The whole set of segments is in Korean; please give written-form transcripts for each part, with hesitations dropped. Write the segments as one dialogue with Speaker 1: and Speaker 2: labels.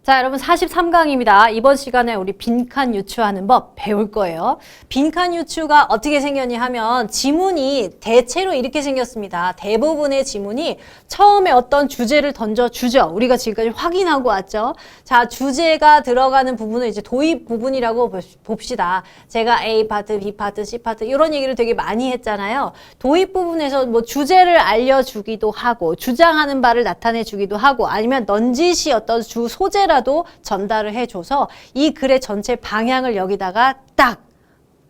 Speaker 1: 자, 여러분 43강입니다. 이번 시간에 우리 빈칸 유추하는 법 배울 거예요. 빈칸 유추가 어떻게 생겼냐 하면 지문이 대체로 이렇게 생겼습니다. 대부분의 지문이 처음에 어떤 주제를 던져주죠. 우리가 지금까지 확인하고 왔죠. 자, 주제가 들어가는 부분을 이제 도입 부분이라고 봅시다. 제가 A 파트, B 파트, C 파트 이런 얘기를 되게 많이 했잖아요. 도입 부분에서 뭐 주제를 알려주기도 하고 주장하는 바를 나타내주기도 하고 아니면 넌지시 어떤 주 소재를 라도 전달을 해줘서 이 글의 전체 방향을 여기다가 딱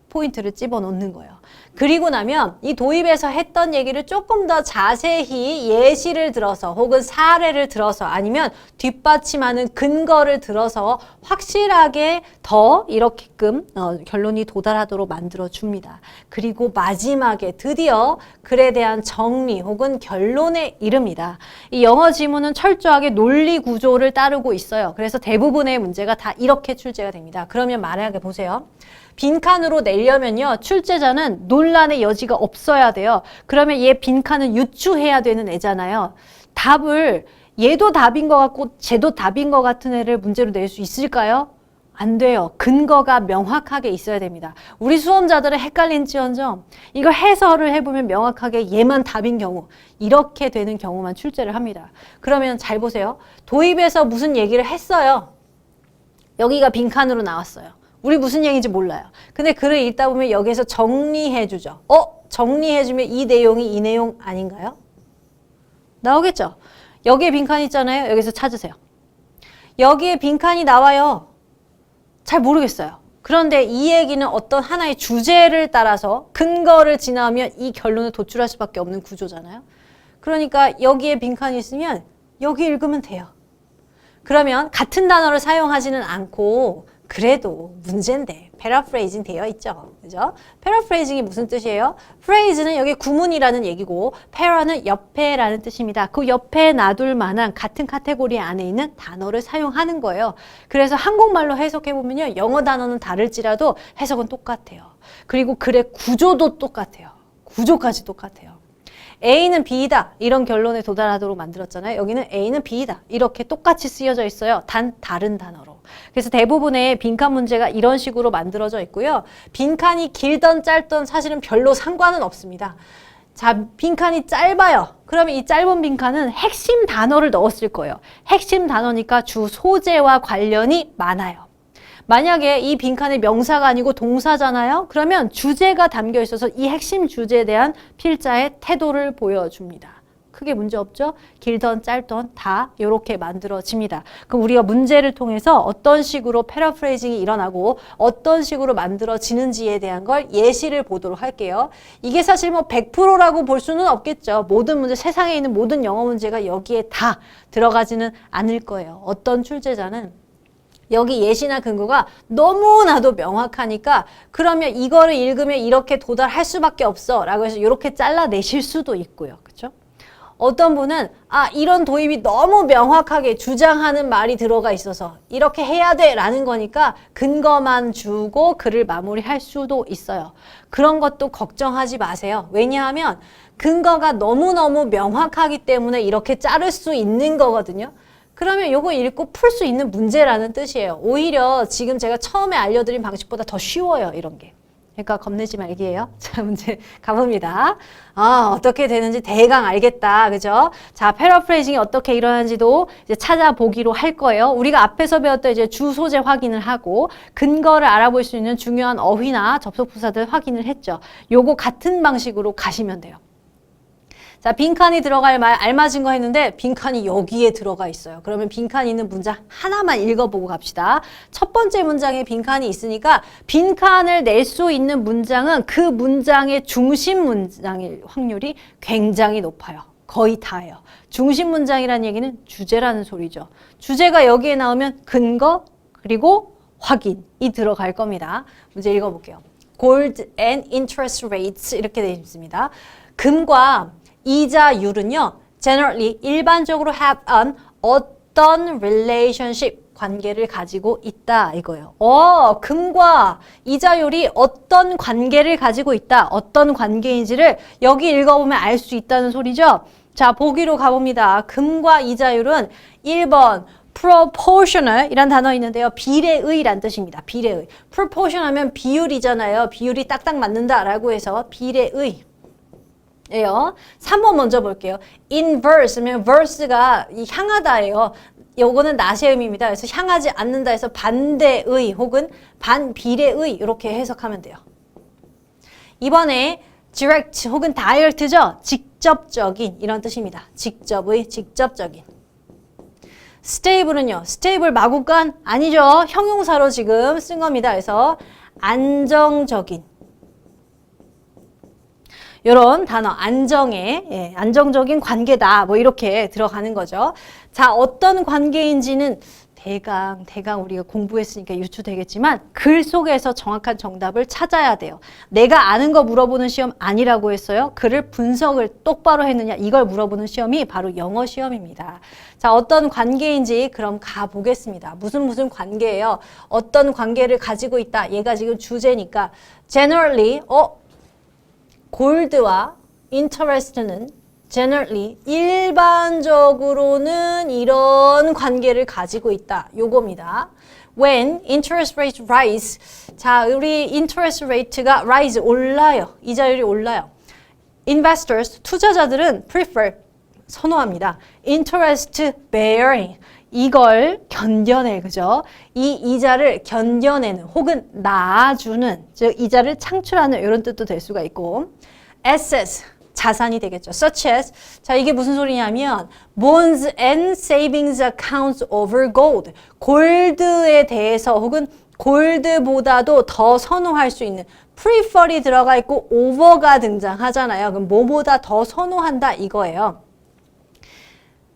Speaker 1: 포인트를 집어 놓는 거예요. 그리고 나면 이 도입에서 했던 얘기를 조금 더 자세히 예시를 들어서 혹은 사례를 들어서 아니면 뒷받침하는 근거를 들어서 확실하게 더 이렇게끔 결론이 도달하도록 만들어줍니다. 그리고 마지막에 드디어 글에 대한 정리 혹은 결론에 이릅니다. 이 영어 지문은 철저하게 논리 구조를 따르고 있어요. 그래서 대부분의 문제가 다 이렇게 출제가 됩니다. 그러면 만약에 보세요. 빈칸으로 내려면요. 출제자는 논란의 여지가 없어야 돼요. 그러면 얘 빈칸은 유추해야 되는 애잖아요. 답을 얘도 답인 것 같고 쟤도 답인 것 같은 애를 문제로 낼 수 있을까요? 안 돼요. 근거가 명확하게 있어야 됩니다. 우리 수험자들은 헷갈린지언정 이걸 해설을 해보면 명확하게 얘만 답인 경우 이렇게 되는 경우만 출제를 합니다. 그러면 잘 보세요. 도입에서 무슨 얘기를 했어요. 여기가 빈칸으로 나왔어요. 우리 무슨 얘기인지 몰라요. 근데 글을 읽다 보면 여기에서 정리해주죠. 정리해주면 이 내용이 이 내용 아닌가요? 나오겠죠? 여기에 빈칸이 있잖아요. 여기서 찾으세요. 여기에 빈칸이 나와요. 잘 모르겠어요. 그런데 이 얘기는 어떤 하나의 주제를 따라서 근거를 지나면 이 결론을 도출할 수밖에 없는 구조잖아요. 그러니까 여기에 빈칸이 있으면 여기 읽으면 돼요. 그러면 같은 단어를 사용하지는 않고 그래도 문제인데 패러프레이징 되어 있죠. 그죠? 패러프레이징이 무슨 뜻이에요? 프레이즈는 여기 구문이라는 얘기고 패러는 옆에라는 뜻입니다. 그 옆에 놔둘 만한 같은 카테고리 안에 있는 단어를 사용하는 거예요. 그래서 한국말로 해석해보면요. 영어 단어는 다를지라도 해석은 똑같아요. 그리고 글의 구조도 똑같아요. 구조까지 똑같아요. A는 B이다. 이런 결론에 도달하도록 만들었잖아요. 여기는 A는 B이다. 이렇게 똑같이 쓰여져 있어요. 단 다른 단어로. 그래서 대부분의 빈칸 문제가 이런 식으로 만들어져 있고요. 빈칸이 길던 짧던 사실은 별로 상관은 없습니다. 자, 빈칸이 짧아요. 그러면 이 짧은 빈칸은 핵심 단어를 넣었을 거예요. 핵심 단어니까 주 소재와 관련이 많아요. 만약에 이 빈칸이 명사가 아니고 동사잖아요. 그러면 주제가 담겨 있어서 이 핵심 주제에 대한 필자의 태도를 보여줍니다. 크게 문제 없죠? 길던 짧던 다 이렇게 만들어집니다. 그럼 우리가 문제를 통해서 어떤 식으로 패러프레이징이 일어나고 어떤 식으로 만들어지는지에 대한 걸 예시를 보도록 할게요. 이게 사실 뭐 100%라고 볼 수는 없겠죠. 모든 문제, 세상에 있는 모든 영어 문제가 여기에 다 들어가지는 않을 거예요. 어떤 출제자는 여기 예시나 근거가 너무나도 명확하니까 그러면 이거를 읽으면 이렇게 도달할 수밖에 없어 라고 해서 이렇게 잘라내실 수도 있고요. 그렇죠? 어떤 분은 이런 도입이 너무 명확하게 주장하는 말이 들어가 있어서 이렇게 해야 돼 라는 거니까 근거만 주고 글을 마무리할 수도 있어요. 그런 것도 걱정하지 마세요. 왜냐하면 근거가 너무너무 명확하기 때문에 이렇게 자를 수 있는 거거든요. 그러면 요거 읽고 풀 수 있는 문제라는 뜻이에요. 오히려 지금 제가 처음에 알려드린 방식보다 더 쉬워요. 이런 게. 그러니까 겁내지 말기예요. 자, 문제 가봅니다. 어떻게 되는지 대강 알겠다. 그죠? 자, 패러프레이징이 어떻게 일어나는지도 이제 찾아보기로 할 거예요. 우리가 앞에서 배웠던 이제 주 소재 확인을 하고 근거를 알아볼 수 있는 중요한 어휘나 접속부사들 확인을 했죠. 요거 같은 방식으로 가시면 돼요. 자, 빈칸이 들어갈 말 알맞은 거 했는데 빈칸이 여기에 들어가 있어요. 그러면 빈칸이 있는 문장 하나만 읽어보고 갑시다. 첫 번째 문장에 빈칸이 있으니까 빈칸을 낼 수 있는 문장은 그 문장의 중심 문장일 확률이 굉장히 높아요. 거의 다예요. 중심 문장이라는 얘기는 주제라는 소리죠. 주제가 여기에 나오면 근거 그리고 확인이 들어갈 겁니다. 문제 읽어볼게요. Gold and interest rates 이렇게 되어 있습니다. 금과 이자율은요, generally, 일반적으로 have an 어떤 relationship, 관계를 가지고 있다 이거예요. 금과 이자율이 어떤 관계를 가지고 있다, 어떤 관계인지를 여기 읽어보면 알 수 있다는 소리죠. 자, 보기로 가봅니다. 금과 이자율은 1번 proportional 이란 단어 있는데요. 비례의란 뜻입니다. 비례의. proportion 하면 비율이잖아요. 비율이 딱딱 맞는다라고 해서 비례의. 예요. 3번 먼저 볼게요. inverse면 verse가 향하다예요. 요거는 나시음입니다. 그래서 향하지 않는다 해서 반대의 혹은 반비례의 이렇게 해석하면 돼요. 이번에 direct 혹은 direct죠. 직접적인 이런 뜻입니다. 직접의, 직접적인. stable은요. stable 마구간 아니죠. 형용사로 지금 쓴 겁니다. 그래서 안정적인. 이런 단어 안정의 안정적인 관계다 뭐 이렇게 들어가는 거죠. 자, 어떤 관계인지는 대강 우리가 공부했으니까 유추되겠지만 글 속에서 정확한 정답을 찾아야 돼요. 내가 아는 거 물어보는 시험 아니라고 했어요. 글을 분석을 똑바로 했느냐 이걸 물어보는 시험이 바로 영어 시험입니다. 자, 어떤 관계인지 그럼 가보겠습니다. 무슨 관계예요? 어떤 관계를 가지고 있다. 얘가 지금 주제니까 generally 골드와 interest는 generally 일반적으로는 이런 관계를 가지고 있다. 요겁니다. When interest rate rise, 자, 우리 interest rate가 rise 올라요. 이자율이 올라요. Investors 투자자들은 prefer 선호합니다. interest bearing 이걸 견뎌내, 그죠? 이 이자를 견뎌내는 혹은 낳아주는, 즉 이자를 창출하는 이런 뜻도 될 수가 있고 assets, 자산이 되겠죠. such as, 자 이게 무슨 소리냐면 bonds and savings accounts over gold, 골드에 대해서 혹은 골드보다도 더 선호할 수 있는 prefer이 들어가 있고 over가 등장하잖아요. 그럼 뭐보다 더 선호한다 이거예요.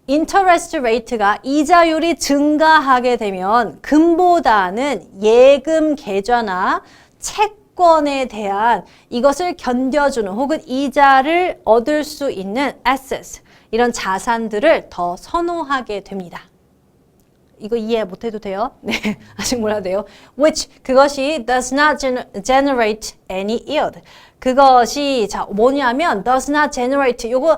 Speaker 1: 인터레스트 레이트가 이자율이 증가하게 되면 금보다는 예금 계좌나 채권에 대한 이것을 견뎌주는 혹은 이자를 얻을 수 있는 assets, 이런 자산들을 더 선호하게 됩니다. 이거 이해 못해도 돼요? 네, 아직 몰라도 돼요. Which, 그것이 does not generate any yield. 그것이 자 뭐냐면 does not generate, 요거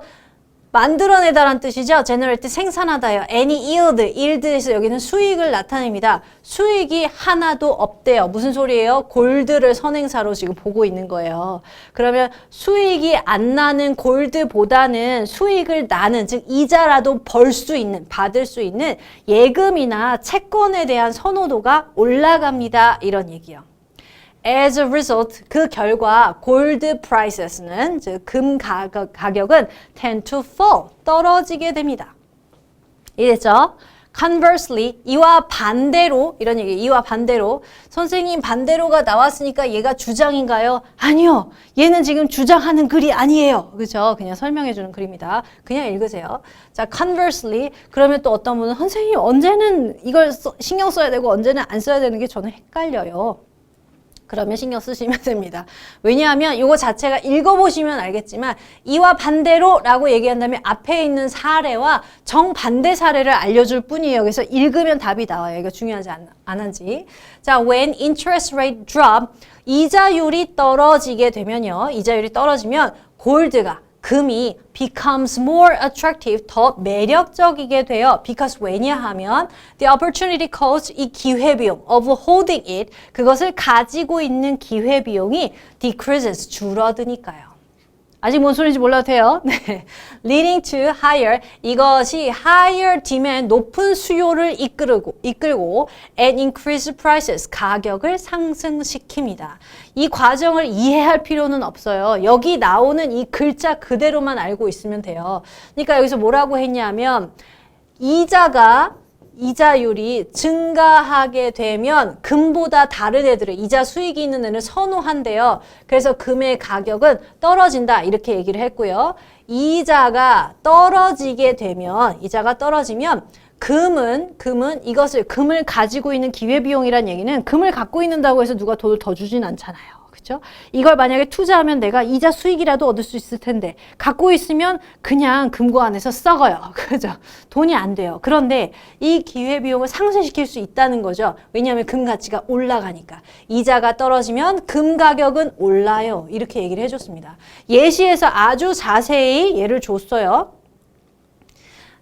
Speaker 1: 만들어내다란 뜻이죠. generate 생산하다요. any yield에서 여기는 수익을 나타냅니다. 수익이 하나도 없대요. 무슨 소리예요? 골드를 선행사로 지금 보고 있는 거예요. 그러면 수익이 안 나는 골드보다는 수익을 나는, 즉 이자라도 벌 수 있는, 받을 수 있는 예금이나 채권에 대한 선호도가 올라갑니다. 이런 얘기요. As a result, 그 결과 gold prices는, 즉 금 가격은 tend to fall, 떨어지게 됩니다. 이랬죠? Conversely, 이와 반대로, 이런 얘기, 이와 반대로, 선생님 반대로가 나왔으니까 얘가 주장인가요? 아니요. 얘는 지금 주장하는 글이 아니에요. 그죠? 그냥 설명해주는 글입니다. 그냥 읽으세요. 자, conversely, 그러면 또 어떤 분은 선생님 언제는 이걸 신경 써야 되고 언제는 안 써야 되는 게 저는 헷갈려요. 그러면 신경 쓰시면 됩니다. 왜냐하면 이거 자체가 읽어보시면 알겠지만 이와 반대로 라고 얘기한다면 앞에 있는 사례와 정반대 사례를 알려줄 뿐이에요. 그래서 읽으면 답이 나와요. 이거 중요하지 않은지. 자, when interest rate drop, 이자율이 떨어지게 되면요. 이자율이 떨어지면 골드가, 금이 becomes more attractive, 더 매력적이게 돼요. because 왜냐하면 the opportunity cost, 이 기회비용 of holding it, 그것을 가지고 있는 기회비용이 decreases, 줄어드니까요. 아직 뭔 소리인지 몰라도 돼요. 네. leading to higher, 이것이 higher demand, 높은 수요를 이끌고 and increased prices, 가격을 상승시킵니다. 이 과정을 이해할 필요는 없어요. 여기 나오는 이 글자 그대로만 알고 있으면 돼요. 그러니까 여기서 뭐라고 했냐면 이자율이 증가하게 되면 금보다 다른 애들을, 이자 수익이 있는 애를 선호한대요. 그래서 금의 가격은 떨어진다 이렇게 얘기를 했고요. 이자가 떨어지면 금을 가지고 있는 기회비용이란 얘기는 금을 갖고 있는다고 해서 누가 돈을 더 주진 않잖아요. 그렇죠? 이걸 만약에 투자하면 내가 이자 수익이라도 얻을 수 있을 텐데 갖고 있으면 그냥 금고 안에서 썩어요. 그죠? 돈이 안 돼요. 그런데 이 기회비용을 상쇄시킬 수 있다는 거죠. 왜냐하면 금 가치가 올라가니까. 이자가 떨어지면 금 가격은 올라요. 이렇게 얘기를 해줬습니다. 예시에서 아주 자세히 예를 줬어요.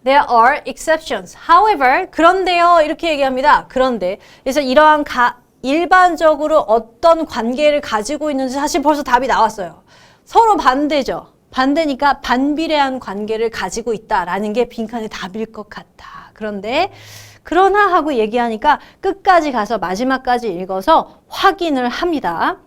Speaker 1: There are exceptions. However, 그런데요. 이렇게 얘기합니다. 그런데. 그래서 이러한 일반적으로 어떤 관계를 가지고 있는지 사실 벌써 답이 나왔어요. 서로 반대죠. 반대니까 반비례한 관계를 가지고 있다라는 게 빈칸의 답일 것 같아. 그런데 그러나 하고 얘기하니까 끝까지 가서 마지막까지 읽어서 확인을 합니다.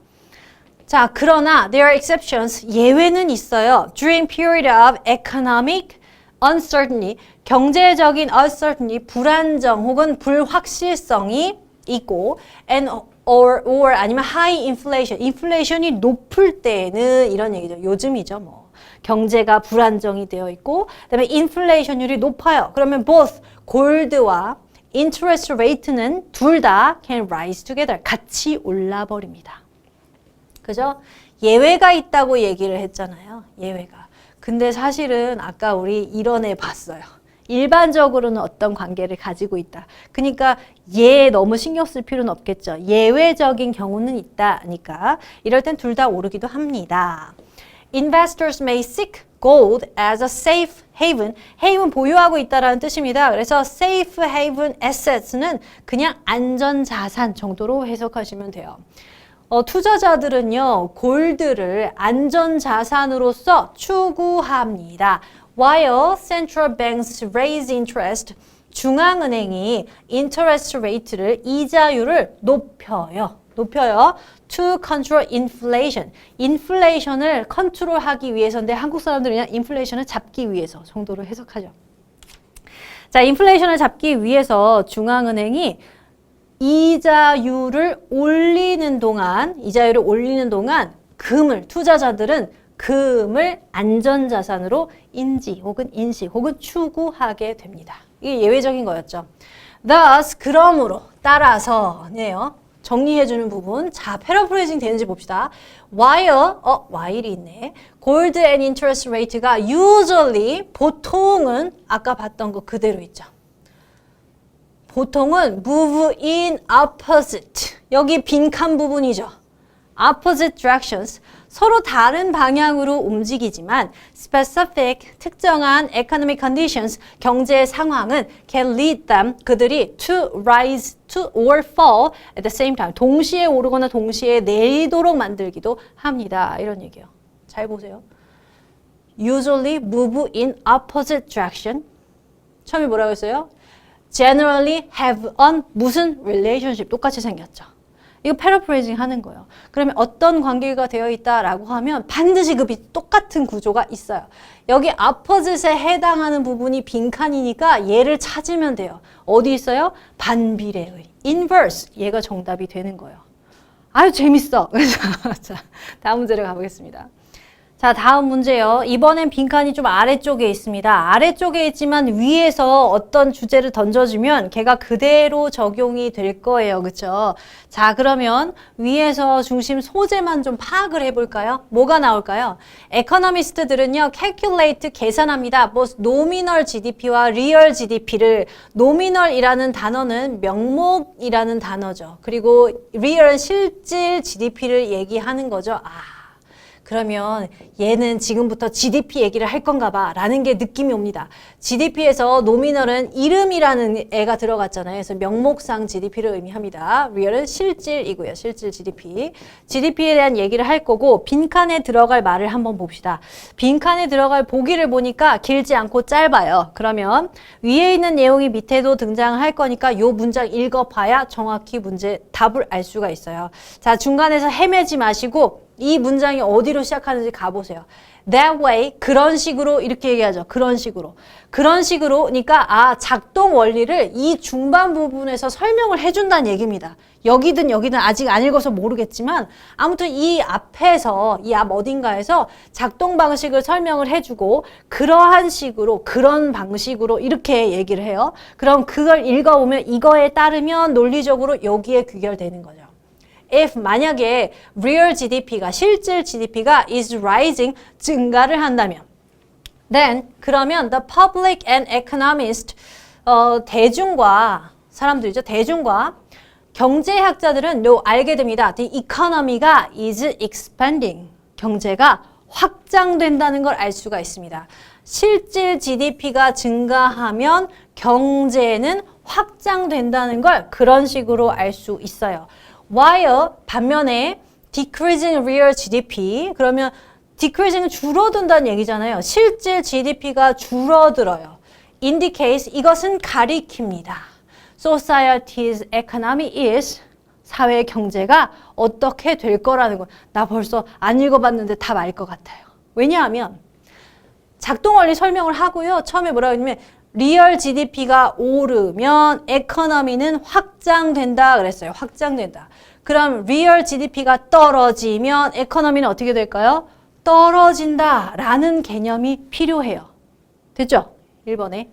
Speaker 1: 자, 그러나 there are exceptions. 예외는 있어요. During period of economic uncertainty, 경제적인 uncertainty, 불안정 혹은 불확실성이 있고 and or 아니면 high inflation, 인플레이션이 높을 때는 이런 얘기죠. 요즘이죠, 뭐. 경제가 불안정이 되어 있고 그다음에 인플레이션율이 높아요. 그러면 both 골드와 interest rate는 둘 다 can rise together. 같이 올라 버립니다. 그죠? 예외가 있다고 얘기를 했잖아요. 예외가. 근데 사실은 아까 우리 이론에 봤어요. 일반적으로는 어떤 관계를 가지고 있다. 그러니까 얘 너무 신경 쓸 필요는 없겠죠. 예외적인 경우는 있다니까. 이럴 땐 둘 다 오르기도 합니다. Investors may seek gold as a safe haven. haven 보유하고 있다라는 뜻입니다. 그래서 safe haven assets는 그냥 안전 자산 정도로 해석하시면 돼요. 투자자들은요, 골드를 안전 자산으로서 추구합니다. While central banks raise interest, 중앙은행이 interest rate를 이자율을 높여요. To control inflation. 인플레이션을 컨트롤하기 위해서인데 한국 사람들은 그냥 인플레이션을 잡기 위해서 정도로 해석하죠. 자, 인플레이션을 잡기 위해서 중앙은행이 이자율을 올리는 동안 투자자들은 금을 안전자산으로 인지 혹은 인식 혹은 추구하게 됩니다. 이게 예외적인 거였죠. Thus, 그러므로, 따라서네요. 정리해주는 부분. 자, 패러프레이징 되는지 봅시다. while이 있네. gold and interest rate가 usually, 보통은 아까 봤던 거 그대로 있죠. 보통은 move in opposite. 여기 빈칸 부분이죠. opposite directions. 서로 다른 방향으로 움직이지만 specific, 특정한 economic conditions, 경제 상황은 can lead them, 그들이 to rise to or fall at the same time. 동시에 오르거나 동시에 내리도록 만들기도 합니다. 이런 얘기예요. 잘 보세요. usually move in opposite direction. 처음에 뭐라고 했어요? generally have on 무슨 relationship 똑같이 생겼죠. 이거 패러프레이징 하는 거예요. 그러면 어떤 관계가 되어 있다라고 하면 반드시 그 똑같은 구조가 있어요. 여기 opposite에 해당하는 부분이 빈칸이니까 얘를 찾으면 돼요. 어디 있어요? 반비례의 inverse. 얘가 정답이 되는 거예요. 아유 재밌어. 자, 다음 문제로 가보겠습니다. 자, 다음 문제요. 이번엔 빈칸이 좀 아래쪽에 있습니다. 아래쪽에 있지만 위에서 어떤 주제를 던져주면 걔가 그대로 적용이 될 거예요. 그쵸? 자, 그러면 위에서 중심 소재만 좀 파악을 해볼까요? 뭐가 나올까요? 에코노미스트들은요, calculate, 계산합니다. 뭐, nominal GDP와 real GDP를, nominal이라는 단어는 명목이라는 단어죠. 그리고 real은 실질 GDP를 얘기하는 거죠. 그러면 얘는 지금부터 GDP 얘기를 할 건가 봐 라는 게 느낌이 옵니다. GDP에서 노미널은 이름이라는 애가 들어갔잖아요. 그래서 명목상 GDP를 의미합니다. real은 실질이고요. 실질 GDP. GDP에 대한 얘기를 할 거고 빈칸에 들어갈 말을 한번 봅시다. 빈칸에 들어갈 보기를 보니까 길지 않고 짧아요. 그러면 위에 있는 내용이 밑에도 등장할 거니까 요 문장 읽어봐야 정확히 문제 답을 알 수가 있어요. 자, 중간에서 헤매지 마시고 이 문장이 어디로 시작하는지 가보세요. That way, 그런 식으로 이렇게 얘기하죠. 그런 식으로. 그러니까 작동 원리를 이 중반 부분에서 설명을 해준다는 얘기입니다. 여기든 아직 안 읽어서 모르겠지만 아무튼 이 앞에서 이 앞 어딘가에서 작동 방식을 설명을 해주고 그러한 식으로 그런 방식으로 이렇게 얘기를 해요. 그럼 그걸 읽어보면 이거에 따르면 논리적으로 여기에 귀결되는 거죠. If 만약에 real GDP가 실질 GDP가 is rising 증가를 한다면 then 그러면 the public and economist 대중과 사람들이죠. 대중과 경제학자들은 알게 됩니다. The economy가 is expanding. 경제가 확장된다는 걸 알 수가 있습니다. 실질 GDP가 증가하면 경제는 확장된다는 걸 그런 식으로 알 수 있어요. while 반면에 decreasing real GDP 그러면 decreasing은 줄어든다는 얘기잖아요. 실질 GDP가 줄어들어요. indicates 이것은 가리킵니다. society's economy is 사회 경제가 어떻게 될 거라는 거. 나 벌써 안 읽어봤는데 답 알 것 같아요. 왜냐하면 작동 원리 설명을 하고요. 처음에 뭐라고 했냐면 리얼 GDP가 오르면 에코노미는 확장된다 그랬어요. 확장된다. 그럼 리얼 GDP가 떨어지면 에코노미는 어떻게 될까요? 떨어진다 라는 개념이 필요해요. 됐죠? 1번에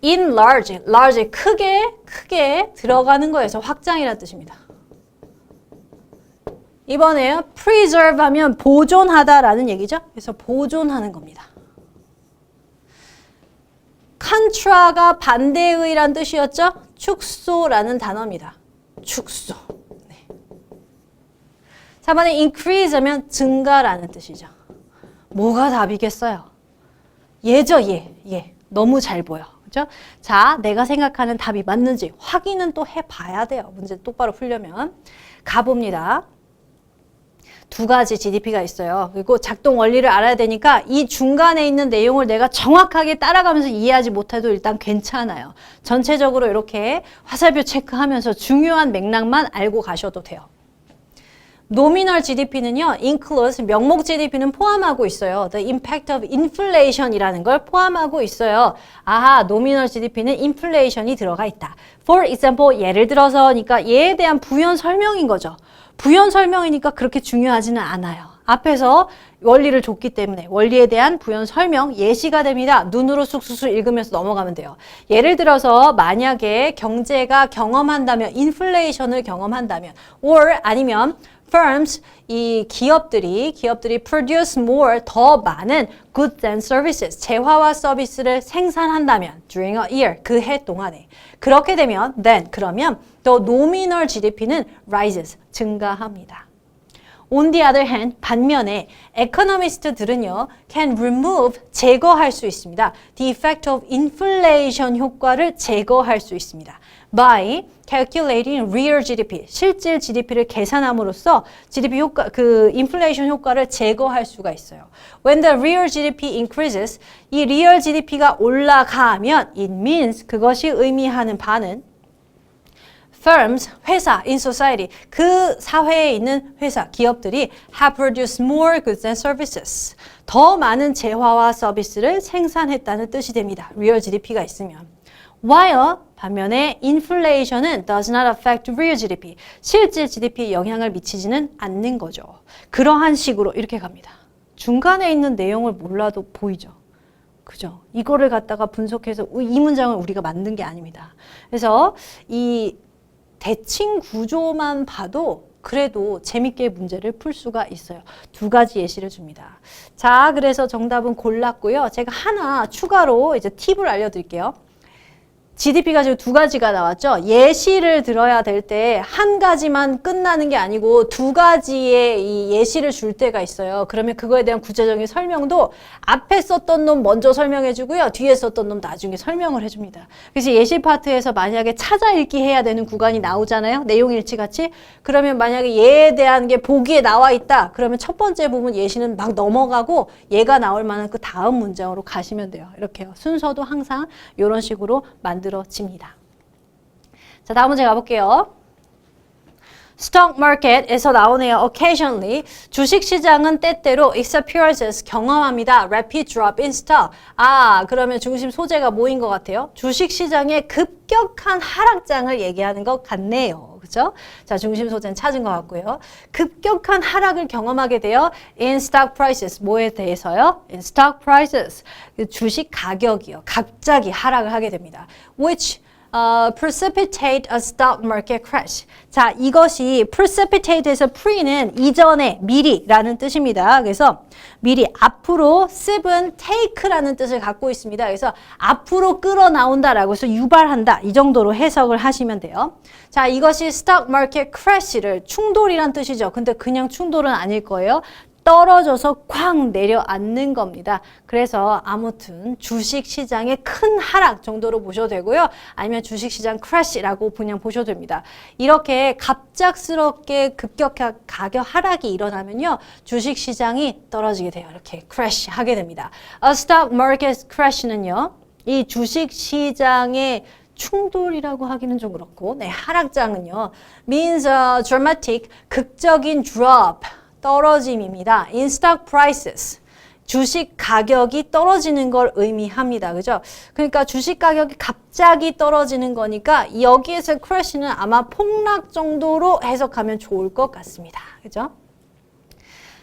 Speaker 1: enlarge, large 크게 들어가는 거에서 확장이라는 뜻입니다. 이번에 preserve 하면 보존하다라는 얘기죠. 그래서 보존하는 겁니다. contra가 반대의란 뜻이었죠. 축소라는 단어입니다. 축소. 네. 4번에 increase 하면 증가라는 뜻이죠. 뭐가 답이겠어요? 얘죠, 얘. 너무 잘 보여. 그죠? 자, 내가 생각하는 답이 맞는지 확인은 또 해봐야 돼요. 문제 똑바로 풀려면. 가봅니다. 두 가지 GDP가 있어요. 그리고 작동 원리를 알아야 되니까 이 중간에 있는 내용을 내가 정확하게 따라가면서 이해하지 못해도 일단 괜찮아요. 전체적으로 이렇게 화살표 체크하면서 중요한 맥락만 알고 가셔도 돼요. 노미널 GDP는요, includes, 명목 GDP는 포함하고 있어요. The impact of inflation이라는 걸 포함하고 있어요. 아하, 노미널 GDP는 inflation이 들어가 있다. For example, 예를 들어서니까 얘에 대한 부연 설명인 거죠. 부연 설명이니까 그렇게 중요하지는 않아요. 앞에서 원리를 줬기 때문에 원리에 대한 부연 설명, 예시가 됩니다. 눈으로 쑥쑥 읽으면서 넘어가면 돼요. 예를 들어서 만약에 경제가 경험한다면, 인플레이션을 경험한다면, or 아니면 firms, 이 기업들이 produce more, 더 많은 goods and services, 재화와 서비스를 생산한다면 during a year, 그 해 동안에. 그렇게 되면 그러면 the nominal GDP는 rises, 증가합니다. On the other hand, 반면에 economist들은요, can remove, 제거할 수 있습니다. The effect of inflation 효과를 제거할 수 있습니다. By calculating real GDP, 실질 GDP를 계산함으로써 GDP 효과, 그 inflation 효과를 제거할 수가 있어요. When the real GDP increases, 이 real GDP가 올라가면 it means, 그것이 의미하는 바는 firms, 회사, in society, 그 사회에 있는 회사, 기업들이 have produced more goods and services. 더 많은 재화와 서비스를 생산했다는 뜻이 됩니다. real GDP가 있으면. While 반면에 inflation은 does not affect real GDP. 실질 GDP에 영향을 미치지는 않는 거죠. 그러한 식으로 이렇게 갑니다. 중간에 있는 내용을 몰라도 보이죠. 그죠? 이거를 갖다가 분석해서 이 문장을 우리가 만든 게 아닙니다. 그래서 이 대칭 구조만 봐도 그래도 재밌게 문제를 풀 수가 있어요. 두 가지 예시를 줍니다. 자, 그래서 정답은 골랐고요. 제가 하나 추가로 이제 팁을 알려드릴게요. GDP가 지금 두 가지가 나왔죠. 예시를 들어야 될 때 한 가지만 끝나는 게 아니고 두 가지의 이 예시를 줄 때가 있어요. 그러면 그거에 대한 구체적인 설명도 앞에 썼던 놈 먼저 설명해 주고요. 뒤에 썼던 놈 나중에 설명을 해줍니다. 그래서 예시 파트에서 만약에 찾아 읽기 해야 되는 구간이 나오잖아요. 내용 일치 같이. 그러면 만약에 얘에 대한 게 보기에 나와 있다. 그러면 첫 번째 부분 예시는 막 넘어가고 얘가 나올 만한 그 다음 문장으로 가시면 돼요. 이렇게요. 순서도 항상 이런 식으로 만들어집니다. 자, 다음 문제 가볼게요. Stock market에서 나오네요. Occasionally, 주식시장은 때때로 experiences, 경험합니다. Rapid drop in stock. 아, 그러면 중심 소재가 뭐인 것 같아요? 주식시장의 급격한 하락장을 얘기하는 것 같네요. 그죠? 자, 중심 소재는 찾은 것 같고요. 급격한 하락을 경험하게 돼요. In stock prices. 뭐에 대해서요? In stock prices. 주식 가격이요. 갑자기 하락을 하게 됩니다. Which precipitate a stock market crash. 자, 이것이 precipitate에서 pre는 이전에, 미리라는 뜻입니다. 그래서 미리, 앞으로, sip은 take라는 뜻을 갖고 있습니다. 그래서 앞으로 끌어나온다라고 해서 유발한다. 이 정도로 해석을 하시면 돼요. 자, 이것이 stock market crash를 충돌이란 뜻이죠. 근데 그냥 충돌은 아닐 거예요. 떨어져서 쾅 내려앉는 겁니다. 그래서 아무튼 주식시장의 큰 하락 정도로 보셔도 되고요. 아니면 주식시장 크래시라고 그냥 보셔도 됩니다. 이렇게 갑작스럽게 급격한 가격 하락이 일어나면요. 주식시장이 떨어지게 돼요. 이렇게 크래시 하게 됩니다. A stock market crash는요. 이 주식시장의 충돌이라고 하기는 좀 그렇고, 네, 하락장은요, means a dramatic, 극적인 drop, 떨어짐입니다. in stock prices, 주식 가격이 떨어지는 걸 의미합니다. 그죠? 그러니까 주식 가격이 갑자기 떨어지는 거니까 여기에서 crash는 아마 폭락 정도로 해석하면 좋을 것 같습니다. 그죠?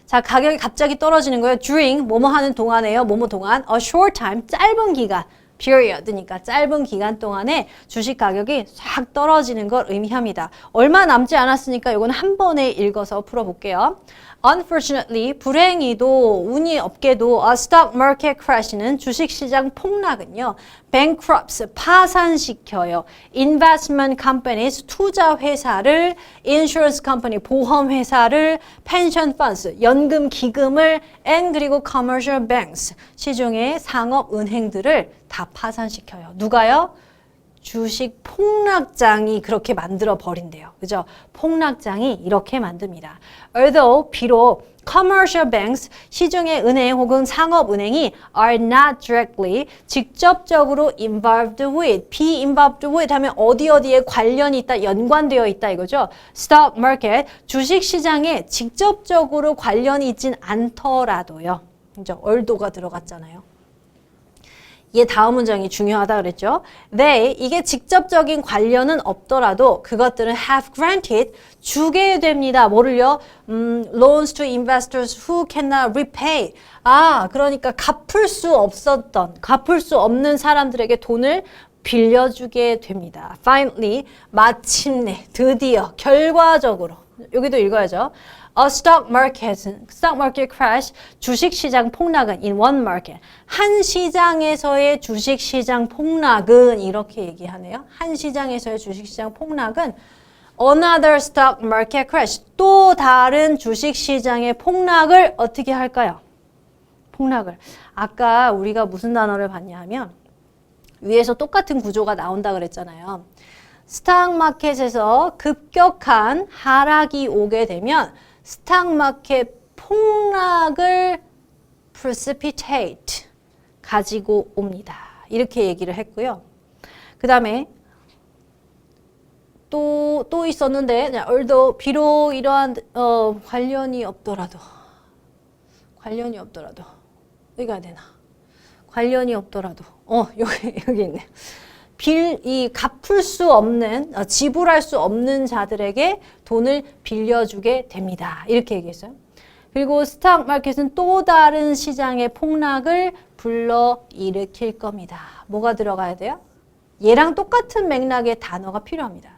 Speaker 1: 자, 가격이 갑자기 떨어지는 거예요. during, 뭐뭐 하는 동안에요. 뭐뭐 동안, a short time, 짧은 기간. period니까 짧은 기간 동안에 주식 가격이 싹 떨어지는 걸 의미합니다. 얼마 남지 않았으니까 이건 한 번에 읽어서 풀어볼게요. Unfortunately, 불행히도 운이 없게도 a stock market crash는 주식시장 폭락은요. bankrupts, 파산시켜요. investment companies, 투자회사를 insurance company, 보험회사를 pension funds, 연금기금을 and 그리고 commercial banks, 시중의 상업은행들을 다 파산시켜요. 누가요? 주식 폭락장이 그렇게 만들어 버린대요. 그죠? 폭락장이 이렇게 만듭니다. Although 비록 commercial banks, 시중의 은행 혹은 상업은행이 are not directly, 직접적으로 involved with, be involved with 하면 어디에 관련이 있다, 연관되어 있다 이거죠. stock market, 주식시장에 직접적으로 관련이 있진 않더라도요. 그죠? 얼도가 들어갔잖아요. 얘 다음 문장이 중요하다 그랬죠. They, 이게 직접적인 관련은 없더라도 그것들은 have granted, 주게 됩니다. 뭐를요? Loans to investors who cannot repay. 아, 그러니까 갚을 수 없는 사람들에게 돈을 빌려주게 됩니다. Finally, 마침내, 드디어, 결과적으로. 여기도 읽어야죠. A stock market crash, 주식시장 폭락은 in one market. 한 시장에서의 주식시장 폭락은 이렇게 얘기하네요. 한 시장에서의 주식시장 폭락은 another stock market crash, 또 다른 주식시장의 폭락을 어떻게 할까요? 폭락을. 아까 우리가 무슨 단어를 봤냐 하면 위에서 똑같은 구조가 나온다 그랬잖아요. 스탁마켓에서 급격한 하락이 오게 되면 스탁마켓 폭락을 precipitate, 가지고 옵니다. 이렇게 얘기를 했고요. 그 다음에 또 있었는데, although 비록 이러한 관련이 없더라도 여기가 되나? 관련이 없더라도 여기 있네. 이 갚을 수 없는, 지불할 수 없는 자들에게 돈을 빌려주게 됩니다. 이렇게 얘기했어요. 그리고 스탁 마켓은 또 다른 시장의 폭락을 불러일으킬 겁니다. 뭐가 들어가야 돼요? 얘랑 똑같은 맥락의 단어가 필요합니다.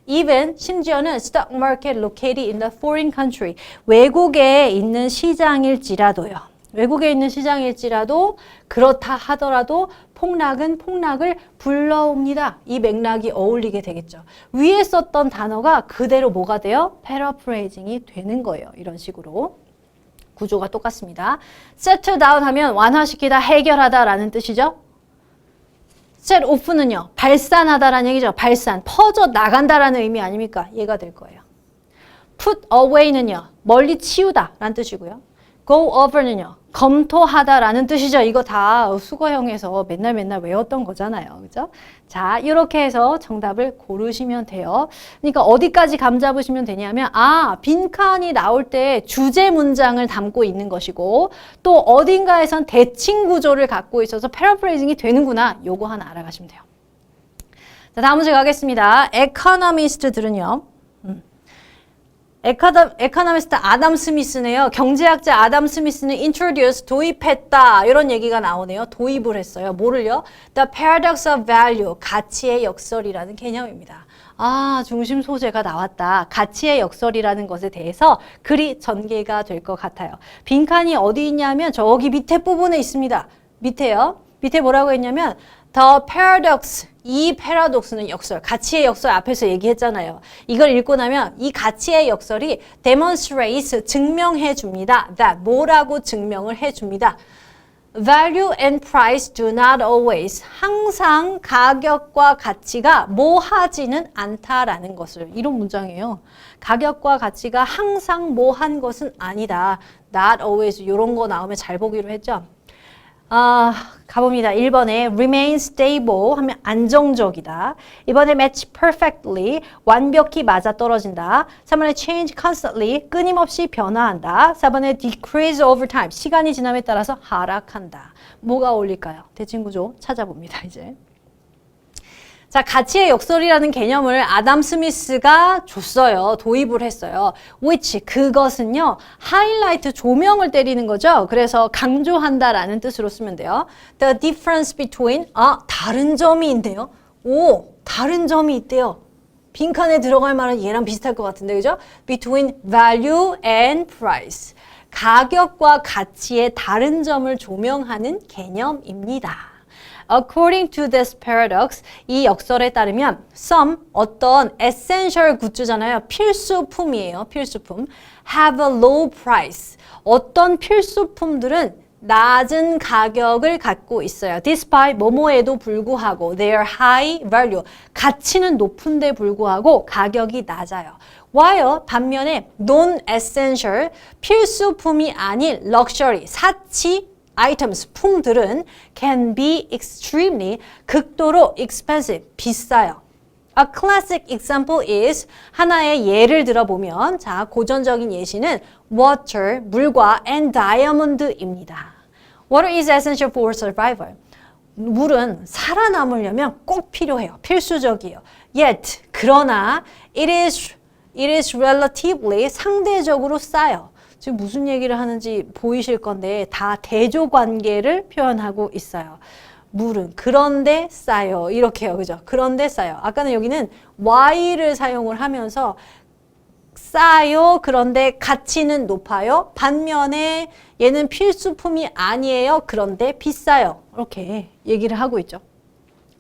Speaker 1: Even, 심지어는 stock market located in the foreign country, 외국에 있는 시장일지라도요. 외국에 있는 시장일지라도 그렇다 하더라도 폭락은 폭락을 불러옵니다. 이 맥락이 어울리게 되겠죠. 위에 썼던 단어가 그대로 뭐가 돼요? paraphrasing이 되는 거예요. 이런 식으로. 구조가 똑같습니다. settle down 하면 완화시키다, 해결하다 라는 뜻이죠. set off는요. 발산하다라는 얘기죠. 발산, 퍼져 나간다라는 의미 아닙니까? 얘가 될 거예요. put away는요. 멀리 치우다 라는 뜻이고요. go over는요. 검토하다라는 뜻이죠. 이거 다 수거형에서 맨날 외웠던 거잖아요. 그죠? 자, 이렇게 해서 정답을 고르시면 돼요. 그러니까 어디까지 감 잡으시면 되냐면, 빈칸이 나올 때 주제 문장을 담고 있는 것이고, 또 어딘가에선 대칭 구조를 갖고 있어서 패러프레이징이 되는구나. 요거 하나 알아가시면 돼요. 자, 다음 문제 가겠습니다. 에코노미스트들은요. 에코노미스트 아담 스미스네요. 경제학자 아담 스미스는 introduce, 도입했다. 이런 얘기가 나오네요. 도입을 했어요. 뭐를요? The paradox of value, 가치의 역설이라는 개념입니다. 중심 소재가 나왔다. 가치의 역설이라는 것에 대해서 글이 전개가 될 것 같아요. 빈칸이 어디 있냐면 저기 밑에 부분에 있습니다. 밑에요. 밑에 뭐라고 했냐면 the paradox, 이 paradox는 역설, 가치의 역설 앞에서 얘기했잖아요. 이걸 읽고 나면 이 가치의 역설이 demonstrates, 증명해 줍니다. that, 뭐라고 증명을 해 줍니다. Value and price do not always, 항상 가격과 가치가 뭐하지는 않다라는 것을, 이런 문장이에요. 가격과 가치가 항상 뭐한 것은 아니다. Not always, 이런 거 나오면 잘 보기로 했죠. 가봅니다. 1번에 remain stable 하면 안정적이다. 2번에 match perfectly, 완벽히 맞아떨어진다. 3번에 change constantly, 끊임없이 변화한다. 4번에 decrease over time, 시간이 지남에 따라서 하락한다. 뭐가 어울릴까요? 대칭구조 찾아봅니다, 이제. 자, 가치의 역설이라는 개념을 아담 스미스가 줬어요. 도입을 했어요. which, 그것은요, 하이라이트, 조명을 때리는 거죠. 그래서 강조한다라는 뜻으로 쓰면 돼요. The difference between, 다른 점이 있대요. 오, 다른 점이 있대요. 빈칸에 들어갈 말은 얘랑 비슷할 것 같은데, 그죠? Between value and price. 가격과 가치의 다른 점을 조명하는 개념입니다. According to this paradox, 이 역설에 따르면 some, 어떤 essential 굿즈잖아요. 필수품이에요. 필수품. have a low price. 어떤 필수품들은 낮은 가격을 갖고 있어요. Despite 뭐뭐에도 불구하고 their high value. 가치는 높은데 불구하고 가격이 낮아요. while 반면에 non-essential, 필수품이 아닌 luxury, 사치, items, 품들은 can be extremely, 극도로 expensive, 비싸요. A classic example is, 하나의 예를 들어보면, 자, 고전적인 예시는 water, 물과 and diamond입니다. Water is essential for survival. 물은 살아남으려면 꼭 필요해요. 필수적이에요. Yet, 그러나 it is relatively, 상대적으로 싸요. 지금 무슨 얘기를 하는지 보이실 건데 다 대조관계를 표현하고 있어요. 물은 그런데 싸요. 이렇게요. 그죠? 그런데 싸요. 아까는 여기는 why를 사용을 하면서 싸요. 그런데 가치는 높아요. 반면에 얘는 필수품이 아니에요. 그런데 비싸요. 이렇게 얘기를 하고 있죠.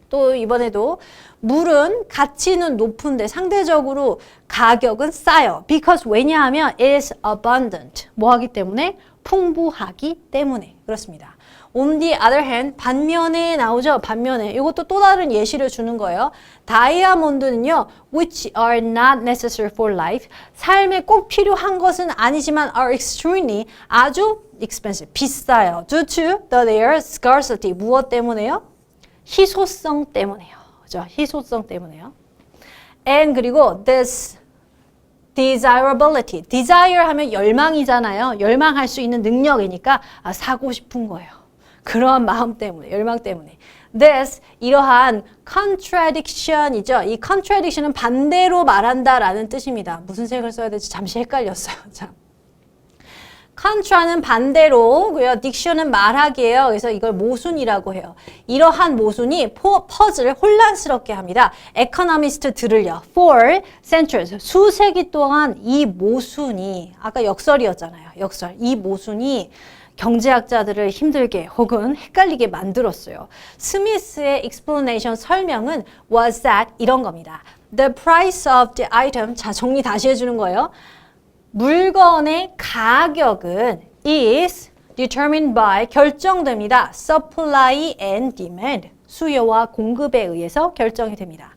Speaker 1: 또 이번에도 물은 가치는 높은데 상대적으로 가격은 싸요. Because 왜냐하면 it is abundant. 뭐 하기 때문에? 풍부하기 때문에. 그렇습니다. On the other hand, 반면에 나오죠. 반면에. 이것도 또 다른 예시를 주는 거예요. 다이아몬드는요. which are not necessary for life. 삶에 꼭 필요한 것은 아니지만 are extremely, 아주 expensive, 비싸요. Due to their scarcity. 무엇 때문에요? 희소성 때문에요. 그죠? 희소성 때문에요. And 그리고 this desirability. desire 하면 열망이잖아요. 열망할 수 있는 능력이니까 사고 싶은 거예요. 그러한 마음 때문에, 열망 때문에. This, 이러한 contradiction이죠. 이 contradiction은 반대로 말한다라는 뜻입니다. 무슨 색을 써야 될지 잠시 헷갈렸어요. 자. contra는 반대로고요. diction은 말하기예요. 그래서 이걸 모순이라고 해요. 이러한 모순이 퍼즐을 혼란스럽게 합니다. economist들을요. For centuries, 수세기 동안 이 모순이, 아까 역설이었잖아요. 역설. 이 모순이 경제학자들을 힘들게 혹은 헷갈리게 만들었어요. 스미스의 explanation, 설명은 was that, 이런 겁니다. The price of the item, 자 정리 다시 해주는 거예요. 물건의 가격은 is determined by, 결정됩니다. supply and demand, 수요와 공급에 의해서 결정이 됩니다.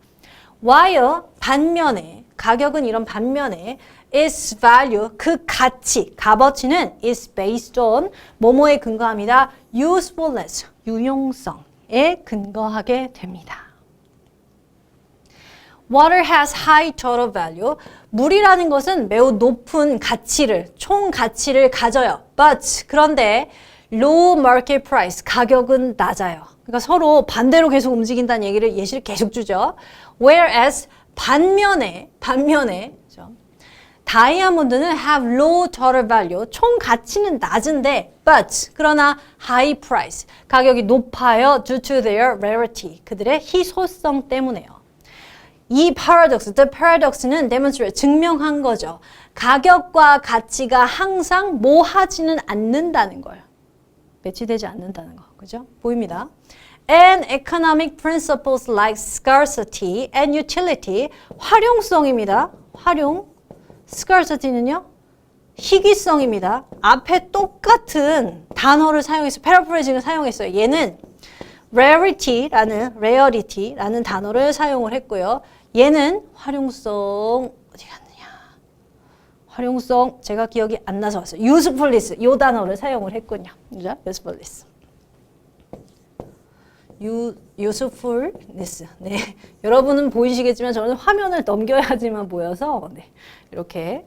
Speaker 1: while, 반면에, 가격은 이런 반면에 its value, 그 가치, 값어치는 is based on, 뭐뭐에 근거합니다. usefulness, 유용성에 근거하게 됩니다. Water has high total value. 물이라는 것은 매우 높은 가치를, 총 가치를 가져요. But, 그런데 low market price, 가격은 낮아요. 그러니까 서로 반대로 계속 움직인다는 얘기를, 예시를 계속 주죠. Whereas, 반면에, 그렇죠? 다이아몬드는 have low total value, 총 가치는 낮은데, but, 그러나 high price, 가격이 높아요. Due to their rarity, 그들의 희소성 때문에요. 이 paradox, the paradox는 demonstrate, 증명한 거죠. 가격과 가치가 항상 뭐 하지는 않는다는 걸. 매치되지 않는다는 거. 그죠? 보입니다. And economic principles like scarcity and utility. 활용성입니다. 활용. scarcity는요? 희귀성입니다. 앞에 똑같은 단어를 사용해서 paraphrasing을 사용했어요. 얘는 rarity라는 단어를 사용을 했고요. 얘는 활용성 어디 갔느냐? 활용성 제가 기억이 안 나서 왔어요. usefulness 이 단어를 사용을 했군요. 그죠? usefulness. usefulness. 네. 여러분은 보이시겠지만 저는 화면을 넘겨야지만 보여서 네. 이렇게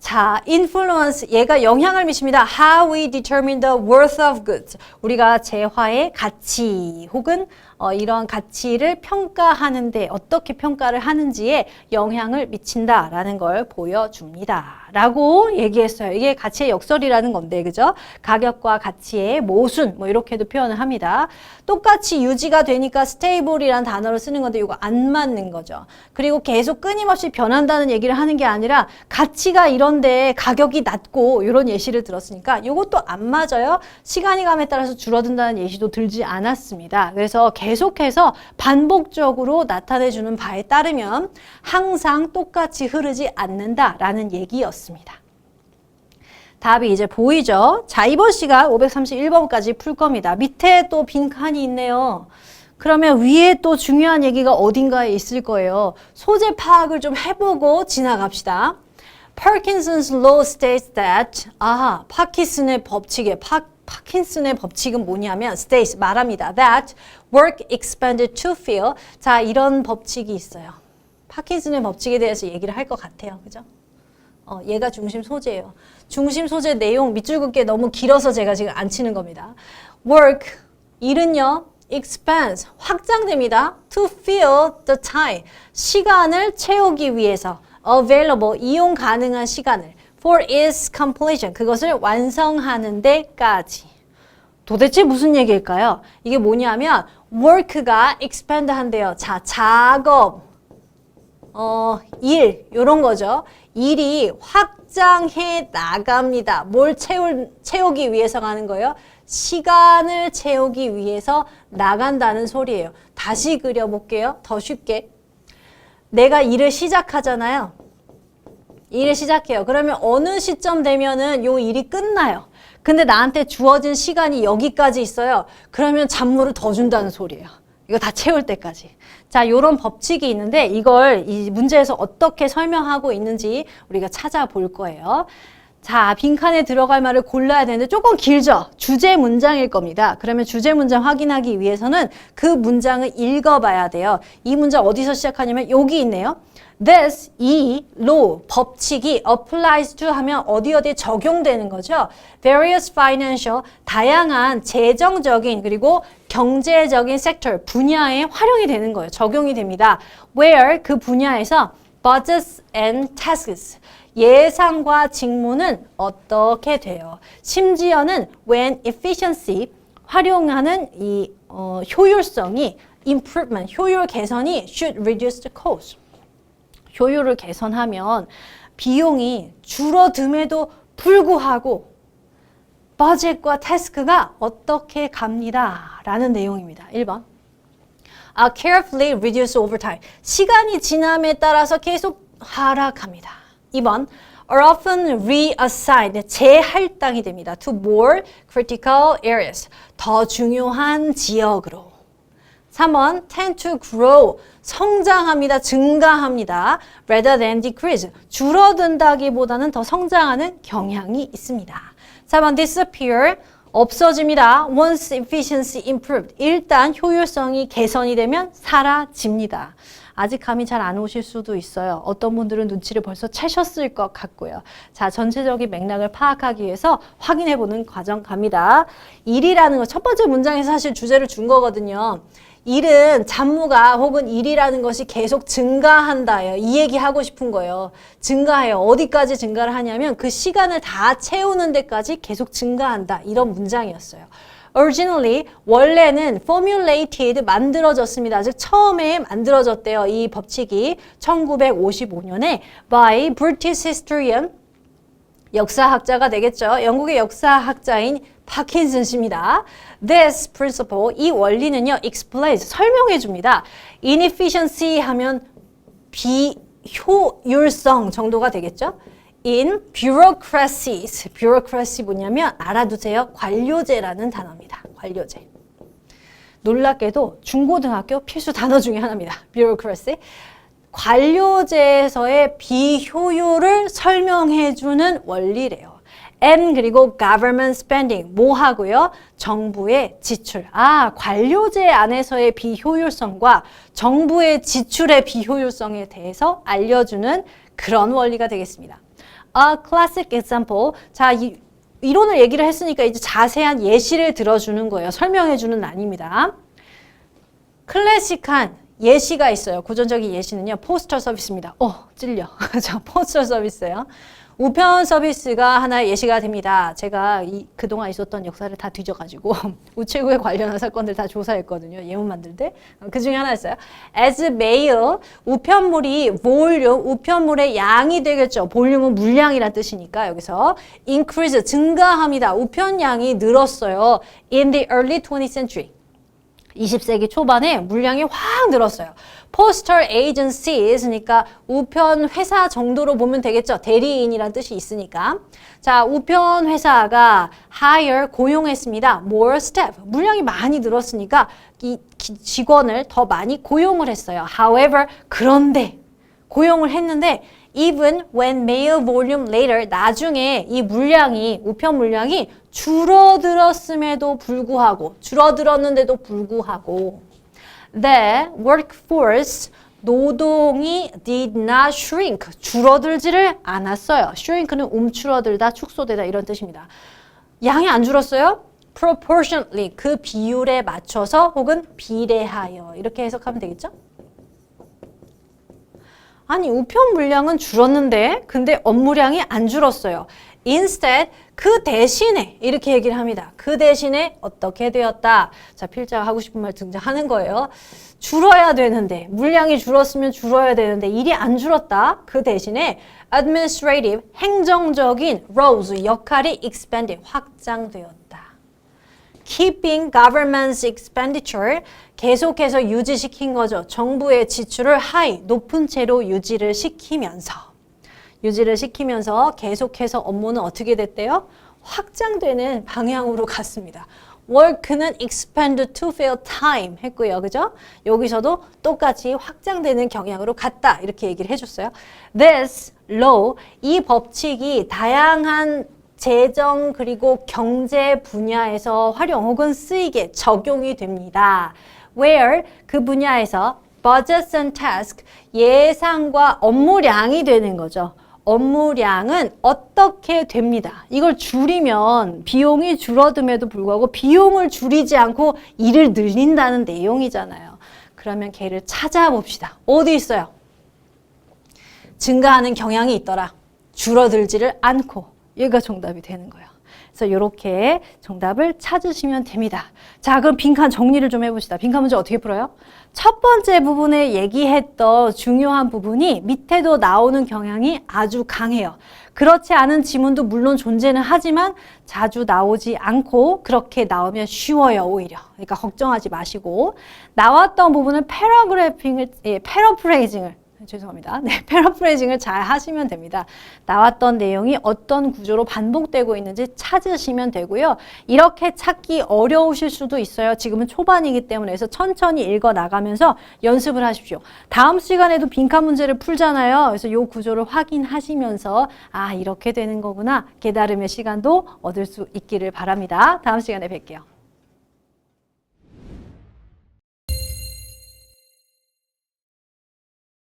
Speaker 1: 자, influence, 얘가 영향을 미칩니다. How we determine the worth of goods. 우리가 재화의 가치 혹은 이런 가치를 평가하는데 어떻게 평가를 하는지에 영향을 미친다라는 걸 보여줍니다. 라고 얘기했어요. 이게 가치의 역설이라는 건데, 그죠? 가격과 가치의 모순, 뭐 이렇게도 표현을 합니다. 똑같이 유지가 되니까 stable이라는 단어를 쓰는 건데 이거 안 맞는 거죠. 그리고 계속 끊임없이 변한다는 얘기를 하는 게 아니라 가치가 이런데 가격이 낮고 이런 예시를 들었으니까 이것도 안 맞아요. 시간이 감에 따라서 줄어든다는 예시도 들지 않았습니다. 그래서 계속해서 반복적으로 나타내주는 바에 따르면 항상 똑같이 흐르지 않는다라는 얘기였습니다. 답이 이제 보이죠? 자, 이번 시간 531번까지 풀 겁니다. 밑에 또 빈칸이 있네요. 그러면 위에 또 중요한 얘기가 어딘가에 있을 거예요. 소재 파악을 좀 해보고 지나갑시다. Parkinson's law states that 파킨슨의 법칙은 뭐냐면 states 말합니다. That work expanded to feel. 자, 이런 법칙이 있어요. 파킨슨의 법칙에 대해서 얘기를 할 것 같아요. 그죠? 얘가 중심 소재예요. 중심 소재 내용 밑줄 긋기 너무 길어서 제가 지금 안 치는 겁니다. Work, 일은요. expands, 확장됩니다. To fill the time, 시간을 채우기 위해서. Available, 이용 가능한 시간을. For its completion, 그것을 완성하는 데까지. 도대체 무슨 얘기일까요? 이게 뭐냐면 work가 expand 한대요. 자, 작업, 일, 요런 거죠. 일이 확장해 나갑니다. 뭘 채우기 위해서 가는 거예요? 시간을 채우기 위해서 나간다는 소리예요. 다시 그려볼게요. 더 쉽게. 내가 일을 시작하잖아요. 일을 시작해요. 그러면 어느 시점 되면은 요 일이 끝나요. 근데 나한테 주어진 시간이 여기까지 있어요. 그러면 잡무를 더 준다는 소리예요. 이거 다 채울 때까지. 자, 요런 법칙이 있는데 이걸 이 문제에서 어떻게 설명하고 있는지 우리가 찾아볼 거예요. 자, 빈칸에 들어갈 말을 골라야 되는데 조금 길죠? 주제 문장일 겁니다. 그러면 주제 문장 확인하기 위해서는 그 문장을 읽어봐야 돼요. 이 문장 어디서 시작하냐면 여기 있네요. This, 이 law, 법칙이 applies to 하면 어디에 적용되는 거죠. Various financial, 다양한 재정적인 그리고 경제적인 섹터, 분야에 활용이 되는 거예요. 적용이 됩니다. Where, 그 분야에서 budgets and tasks, 예산과 직무는 어떻게 돼요? 심지어는 when efficiency, 활용하는 이 효율성이 improvement, 효율 개선이 should reduce the cost. 효율을 개선하면 비용이 줄어듦에도 불구하고 버젯과 태스크가 어떻게 갑니다. 라는 내용입니다. 1번. Carefully reduce over time. 시간이 지남에 따라서 계속 하락합니다. 2번. Are often reassigned. 재할당이 됩니다. To more critical areas. 더 중요한 지역으로. 3번. Tend to grow. 성장합니다. 증가합니다. Rather than decrease. 줄어든다기보다는 더 성장하는 경향이 있습니다. 4번. Disappear. 없어집니다. Once efficiency improved. 일단 효율성이 개선이 되면 사라집니다. 아직 감이 잘 안 오실 수도 있어요. 어떤 분들은 눈치를 벌써 채셨을 것 같고요. 자, 전체적인 맥락을 파악하기 위해서 확인해보는 과정 갑니다. 일이라는 거 첫 번째 문장에서 사실 주제를 준 거거든요. 일은 잡무가 혹은 일이라는 것이 계속 증가한다예요. 이 얘기 하고 싶은 거예요. 증가해요. 어디까지 증가를 하냐면 그 시간을 다 채우는 데까지 계속 증가한다. 이런 문장이었어요. Originally, 원래는 formulated, 만들어졌습니다. 즉 처음에 만들어졌대요. 이 법칙이 1955년에 by British historian, 역사학자가 되겠죠. 영국의 역사학자인 파킨슨 씨입니다. This principle, 이 원리는요, explains, 설명해 줍니다. inefficiency 하면 비효율성 정도가 되겠죠. in bureaucracies, bureaucracy 뭐냐면 알아두세요. 관료제라는 단어입니다. 관료제. 놀랍게도 중고등학교 필수 단어 중에 하나입니다. bureaucracy. 관료제에서의 비효율을 설명해주는 원리래요. and 그리고 government spending 뭐 하고요? 정부의 지출. 관료제 안에서의 비효율성과 정부의 지출의 비효율성에 대해서 알려주는 그런 원리가 되겠습니다. A classic example. 자, 이론을 얘기를 했으니까 이제 자세한 예시를 들어주는 거예요. 설명해주는 아닙니다. 클래식한 예시가 있어요. 고전적인 예시는요. 포스터 서비스입니다. 찔려. 자, 포스터 서비스예요. 우편 서비스가 하나의 예시가 됩니다. 제가 그동안 있었던 역사를 다 뒤져가지고 우체국에 관련한 사건들 다 조사했거든요. 예문 만들 때. 그 중에 하나였어요. As mail, 우편물이 볼륨, 우편물의 양이 되겠죠. 볼륨은 물량이란 뜻이니까 여기서 increase, 증가합니다. 우편량이 늘었어요. In the early 20th century. 20세기 초반에 물량이 확 늘었어요. Postal agencies, 그러니까 우편 회사 정도로 보면 되겠죠. 대리인이란 뜻이 있으니까. 자, 우편 회사가 hire, 고용했습니다. More staff, 물량이 많이 늘었으니까 이 직원을 더 많이 고용을 했어요. However, 그런데 고용을 했는데 even when mail volume later, 나중에 이 물량이, 우편 물량이 줄어들었음에도 불구하고, 줄어들었는데도 불구하고 the workforce, 노동이 did not shrink, 줄어들지를 않았어요. shrink는 움츠러들다, 축소되다 이런 뜻입니다. 양이 안 줄었어요? proportionately, 그 비율에 맞춰서 혹은 비례하여 이렇게 해석하면 되겠죠? 아니, 우편 물량은 줄었는데 근데 업무량이 안 줄었어요. Instead, 그 대신에 이렇게 얘기를 합니다. 그 대신에 어떻게 되었다. 자, 필자가 하고 싶은 말 등장하는 거예요. 줄어야 되는데, 물량이 줄었으면 줄어야 되는데 일이 안 줄었다. 그 대신에 administrative, 행정적인 roles, 역할이 expanded, 확장되었다. Keeping government's expenditure, 계속해서 유지시킨 거죠. 정부의 지출을 high, 높은 채로 유지를 시키면서 계속해서 업무는 어떻게 됐대요? 확장되는 방향으로 갔습니다. work는 expand to fill time 했고요. 그죠? 여기서도 똑같이 확장되는 경향으로 갔다. 이렇게 얘기를 해줬어요. This law, 이 법칙이 다양한 재정 그리고 경제 분야에서 활용 혹은 쓰이게 적용이 됩니다. Where 그 분야에서 budgets and tasks 예상과 업무량이 되는 거죠. 업무량은 어떻게 됩니다. 이걸 줄이면 비용이 줄어듦에도 불구하고 비용을 줄이지 않고 일을 늘린다는 내용이잖아요. 그러면 걔를 찾아봅시다. 어디 있어요? 증가하는 경향이 있더라. 줄어들지를 않고. 얘가 정답이 되는 거예요. 그래서 이렇게 정답을 찾으시면 됩니다. 자, 그럼 빈칸 정리를 좀 해봅시다. 빈칸 문제 어떻게 풀어요? 첫 번째 부분에 얘기했던 중요한 부분이 밑에도 나오는 경향이 아주 강해요. 그렇지 않은 지문도 물론 존재는 하지만 자주 나오지 않고 그렇게 나오면 쉬워요, 오히려. 그러니까 걱정하지 마시고. 나왔던 부분은 패러프레이징을 죄송합니다. 네, 패러프레이징을 잘 하시면 됩니다. 나왔던 내용이 어떤 구조로 반복되고 있는지 찾으시면 되고요. 이렇게 찾기 어려우실 수도 있어요. 지금은 초반이기 때문에 그래서 천천히 읽어 나가면서 연습을 하십시오. 다음 시간에도 빈칸 문제를 풀잖아요. 그래서 이 구조를 확인하시면서 이렇게 되는 거구나 깨달음의 시간도 얻을 수 있기를 바랍니다. 다음 시간에 뵐게요.